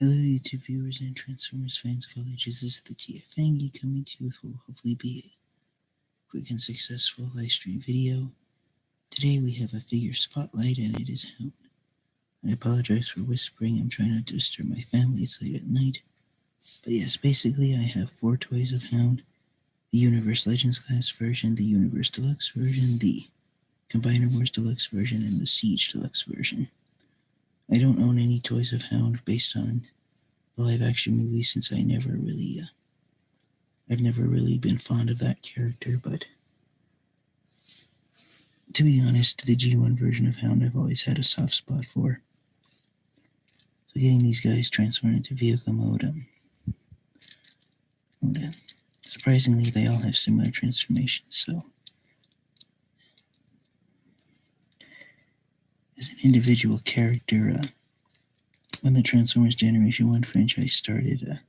Hello, YouTube viewers and Transformers fans of all ages. This is the TF Angie coming to you with what will hopefully be a quick and successful live stream video. Today we have a figure spotlight and it is Hound. I apologize for whispering. I'm trying not to disturb my family. It's late at night. But yes, basically I have 4 toys of Hound. The Universe Legends Class version, the Universe Deluxe version, the Combiner Wars Deluxe version, and the Siege Deluxe version. I don't own any toys of Hound based on the live-action movie since I've never really been fond of that character, but to be honest, the G1 version of Hound I've always had a soft spot for. So getting these guys transformed into vehicle mode, surprisingly they all have similar transformations, so as an individual character, when the Transformers Generation 1 franchise started,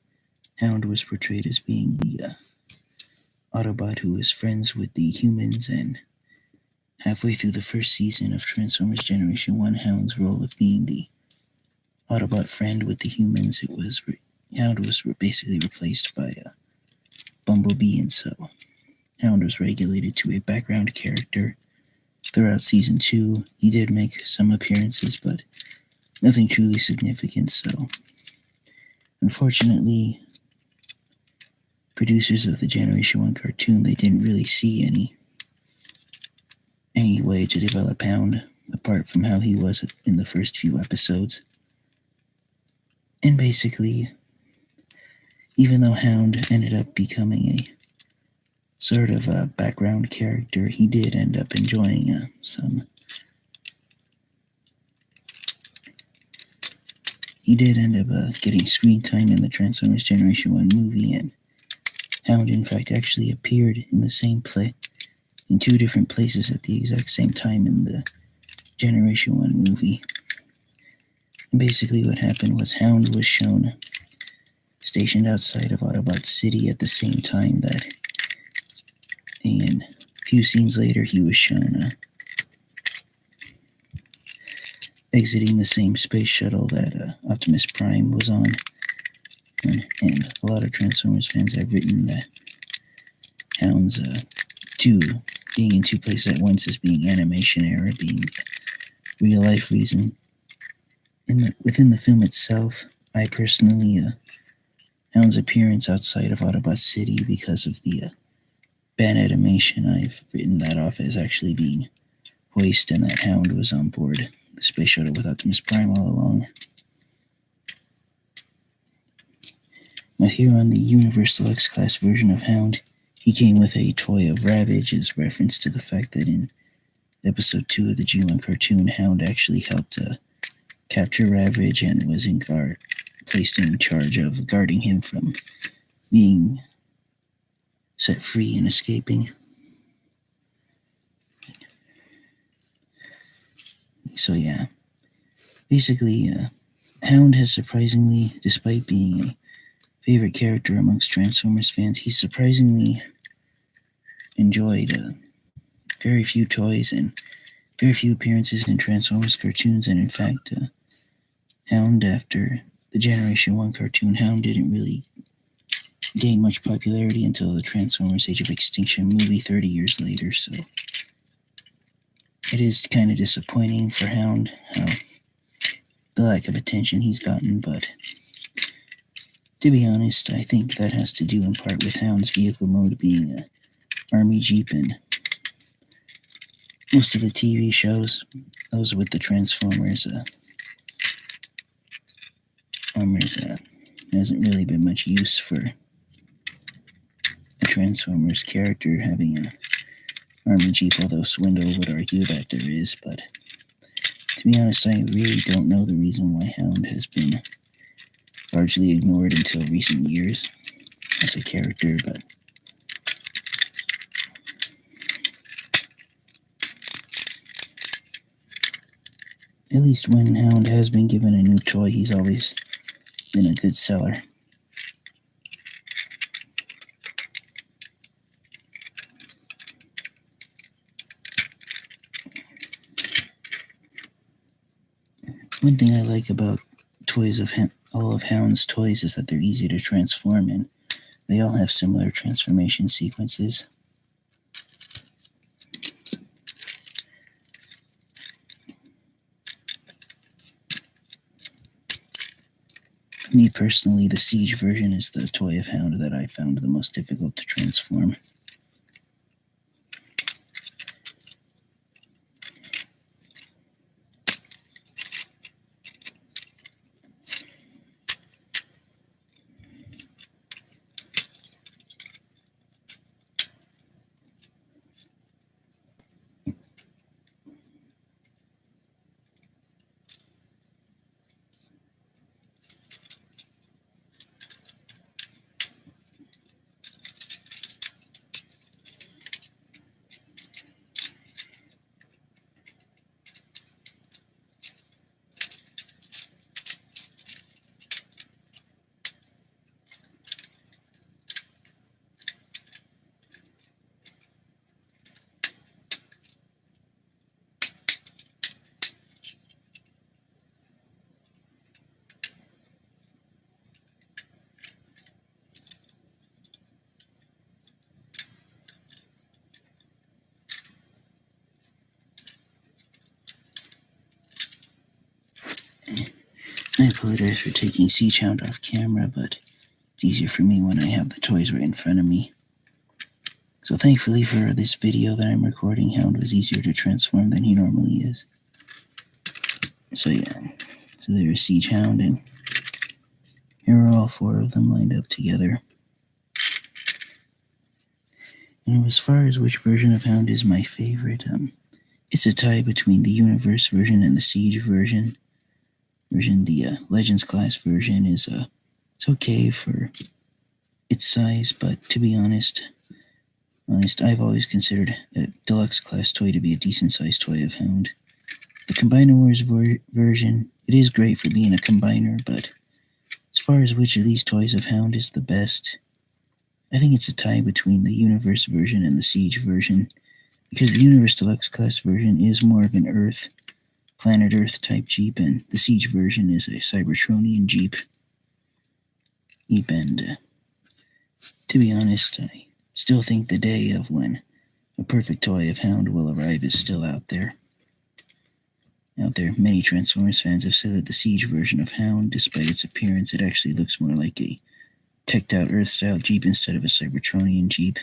Hound was portrayed as being the Autobot who was friends with the humans, and halfway through the first season of Transformers Generation 1, Hound's role of being the Autobot friend with the humans, Hound was basically replaced by Bumblebee, and so Hound was regulated to a background character throughout Season 2. He did make some appearances, but nothing truly significant, so unfortunately, producers of the Generation 1 cartoon, they didn't really see any way to develop Hound apart from how he was in the first few episodes. And basically, even though Hound ended up becoming a sort of a background character, he did end up enjoying getting screen time in the Transformers Generation 1 movie, and Hound in fact actually appeared in the same play in 2 different places at the exact same time in the Generation 1 movie. And basically what happened was Hound was shown stationed outside of Autobot City at the same time and a few scenes later he was shown exiting the same space shuttle that Optimus Prime was on. And a lot of Transformers fans have written that Hound's being in 2 places at once as being animation error, being real life reason. Within the film itself, I personally, Hound's appearance outside of Autobot City because of the bad animation, I've written that off as actually being hoist and that Hound was on board the space shuttle with Optimus Prime all along. Now here on the Universe Deluxe Class version of Hound, he came with a toy of Ravage as reference to the fact that in Episode 2 of the G1 cartoon, Hound actually helped capture Ravage and was placed in charge of guarding him from being set free and escaping. So yeah, basically, Hound has surprisingly, despite being a favorite character amongst Transformers fans, he surprisingly enjoyed very few toys and very few appearances in Transformers cartoons, and in fact, Hound, after the Generation 1 cartoon, Hound didn't really gain much popularity until the Transformers Age of Extinction movie 30 years later, so it is kind of disappointing for Hound how the lack of attention he's gotten, but to be honest, I think that has to do in part with Hound's vehicle mode being an Army Jeep, and most of the TV shows, those with the Transformers, hasn't really been much use for a Transformers character having an Army Jeep, although Swindle would argue that there is, but to be honest, I really don't know the reason why Hound has been largely ignored until recent years as a character, but at least when Hound has been given a new toy, he's always been a good seller. One thing I like about toys of all of Hound's toys is that they're easy to transform, and they all have similar transformation sequences. Me personally, the Siege version is the toy of Hound that I found the most difficult to transform. I apologize for taking Siege Hound off camera, but it's easier for me when I have the toys right in front of me. So thankfully for this video that I'm recording, Hound was easier to transform than he normally is. So yeah, so there's Siege Hound, and here are all four of them lined up together. And as far as which version of Hound is my favorite, it's a tie between the Universe version and the Siege version. The Legends class version is it's okay for its size, but to be honest, I've always considered a deluxe class toy to be a decent sized toy of Hound. The Combiner Wars version, it is great for being a combiner, but as far as which of these toys of Hound is the best, I think it's a tie between the Universe version and the Siege version, because the Universe Deluxe class version is more of an Planet Earth type Jeep, and the Siege version is a Cybertronian Jeep. And to be honest, I still think the day of when a perfect toy of Hound will arrive is still out there. Many Transformers fans have said that the Siege version of Hound, despite its appearance, it actually looks more like a teched-out Earth-style Jeep instead of a Cybertronian Jeep.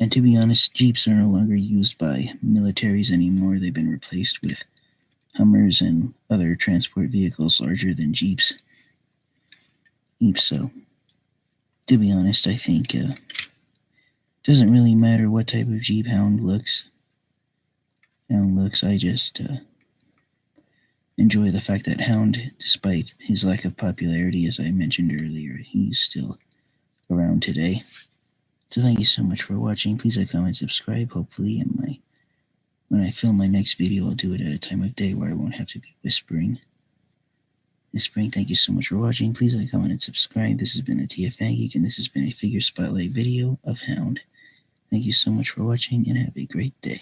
And to be honest, Jeeps are no longer used by militaries anymore. They've been replaced with Hummers and other transport vehicles larger than Jeeps. So, to be honest, I think it doesn't really matter what type of Jeep Hound looks. I just enjoy the fact that Hound, despite his lack of popularity, as I mentioned earlier, he's still around today. So thank you so much for watching. Please like, comment, subscribe. Hopefully when I film my next video, I'll do it at a time of day where I won't have to be whispering. Thank you so much for watching. Please like, comment, and subscribe. This has been the TFA Geek, and this has been a figure spotlight video of Hound. Thank you so much for watching, and have a great day.